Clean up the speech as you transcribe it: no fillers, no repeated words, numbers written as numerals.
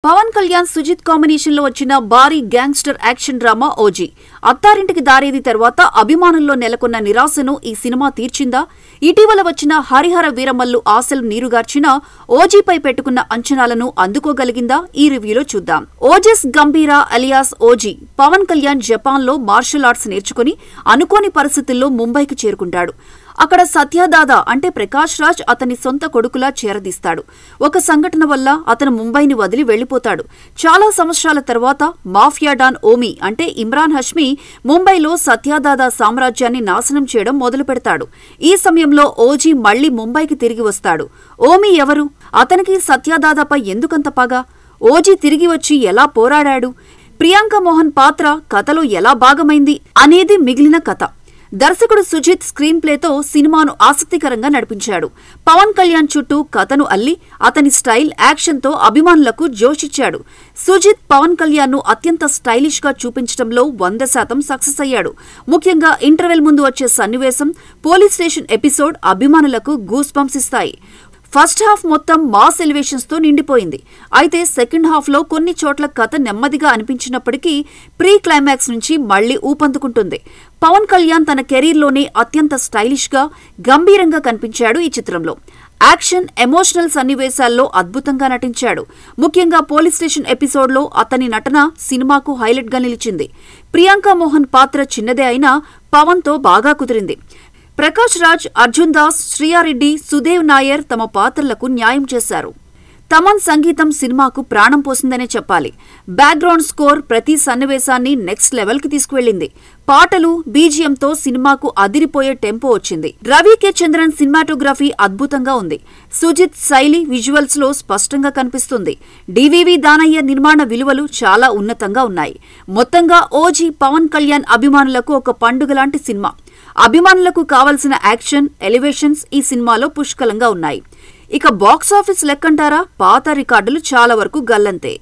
Pawan Kalyan Sujith combination లో వచ్చిన భారీ gangster action drama OG. Attarintiki Daredi తర్వాత అభిమానుల్లో నెలకొన్న నిరాశను ఈ సినిమా తీర్చిందా? ఇటీవల వచ్చిన హరిహర వీరమల్లు ఆశలు నీరుగార్చిన ఓజీపై పెట్టుకున్న అంచనాలను అందుకోగలిగిందా? ఈ రివ్యూలో చూద్దాం. Ojas గంభీరా alias OG. పవన్ కళ్యాణ్ జపాన్లో మార్షల్ ఆర్ట్స్ నేర్చుకుని అనుకోని పరిస్థితుల్లో ముంబైకి చేరుకుంటాడు. అక్కడ సత్యదాదా అంటే ప్రకాష్ రాజ్ అతని సొంత కొడుకులా చేరదీస్తాడు. ఒక సంఘటన వల్ల అతను ముంబైని వదిలి వెళ్లిపోతాడు. చాలా సంవత్సరాల తర్వాత మాఫియా డాన్ ఓమీ అంటే ఇమ్రాన్ హష్మీ ముంబైలో సత్యదాదా సామ్రాజ్యాన్ని నాశనం చేయడం మొదలు పెడతాడు. ఈ సమయంలో ఓజీ మళ్లీ ముంబైకి తిరిగి వస్తాడు. ఓమీ ఎవరు? అతనికి సత్యదాదాపై ఎందుకంత పగ? ఓజీ తిరిగి వచ్చి ఎలా పోరాడాడు? ప్రియాంక మోహన్ పాత్ర కథలో ఎలా భాగమైంది అనేది మిగిలిన కథ. దర్శకుడు సుజిత్ స్క్రీన్ ప్లేతో సినిమాను ఆసక్తికరంగా నడిపించాడు. పవన్ కళ్యాణ్ చుట్టూ కథను అల్లి అతని స్టైల్, యాక్షన్తో అభిమానులకు జోషిచ్చాడు. సుజిత్ పవన్ కళ్యాణ్ ను అత్యంత స్టైలిష్ గా చూపించడంలో 100% సక్సెస్ అయ్యాడు. ముఖ్యంగా ఇంటర్వెల్ ముందు వచ్చే సన్నివేశం, పోలీస్ స్టేషన్ ఎపిసోడ్ అభిమానులకు గూస్ బంప్స్ ఇస్తాయి. ఫస్ట్ హాఫ్ మొత్తం మాస్ ఎలివేషన్స్ తో నిండిపోయింది. అయితే సెకండ్ హాఫ్ లో కొన్ని చోట్ల కథ నెమ్మదిగా అనిపించినప్పటికీ ప్రీ క్లైమాక్స్ నుంచి మళ్లీ ఊపందుకుంటుంది. పవన్ కళ్యాణ్ తన కెరీర్లోనే అత్యంత స్టైలిష్ గా, గంభీరంగా కనిపించాడు ఈ చిత్రంలో. యాక్షన్, ఎమోషనల్ సన్నివేశాల్లో అద్భుతంగా నటించాడు. ముఖ్యంగా పోలీస్ స్టేషన్ ఎపిసోడ్లో అతని నటన సినిమాకు హైలైట్ గా నిలిచింది. ప్రియాంక మోహన్ పాత్ర చిన్నదే అయినా పవన్ తో బాగా కుదిరింది. ప్రకాష్ రాజ్, అర్జున్ దాస్, శ్రియారెడ్డి, సుదేవ్ నాయర్ తమ పాత్రలకు న్యాయం చేశారు. తమన్ సంగీతం సినిమాకు ప్రాణం పోసిందనే చెప్పాలి. బ్యాక్గ్రౌండ్ స్కోర్ ప్రతి సన్నివేశాన్ని నెక్స్ట్ లెవెల్ కి తీసుకువెళ్లింది. పాటలు, బీజిఎంతో సినిమాకు అదిరిపోయే టెంపో వచ్చింది. రవి కె చంద్రన్ సినిమాటోగ్రఫీ అద్భుతంగా ఉంది. సుజిత్ శైలి విజువల్స్ లో స్పష్టంగా కనిపిస్తుంది. డివివి దానయ్య నిర్మాణ విలువలు చాలా ఉన్నతంగా ఉన్నాయి. మొత్తంగా ఓజీ పవన్ కళ్యాణ్ అభిమానులకు ఒక పండుగ లాంటి సినిమా. అభిమానులకు కావలసిన యాక్షన్, ఎలివేషన్స్ ఈ సినిమాలో పుష్కలంగా ఉన్నాయి. ఇక బాక్సాఫీస్ లెక్కంటారా? పాత రికార్డులు చాలా వరకు గల్లంతే.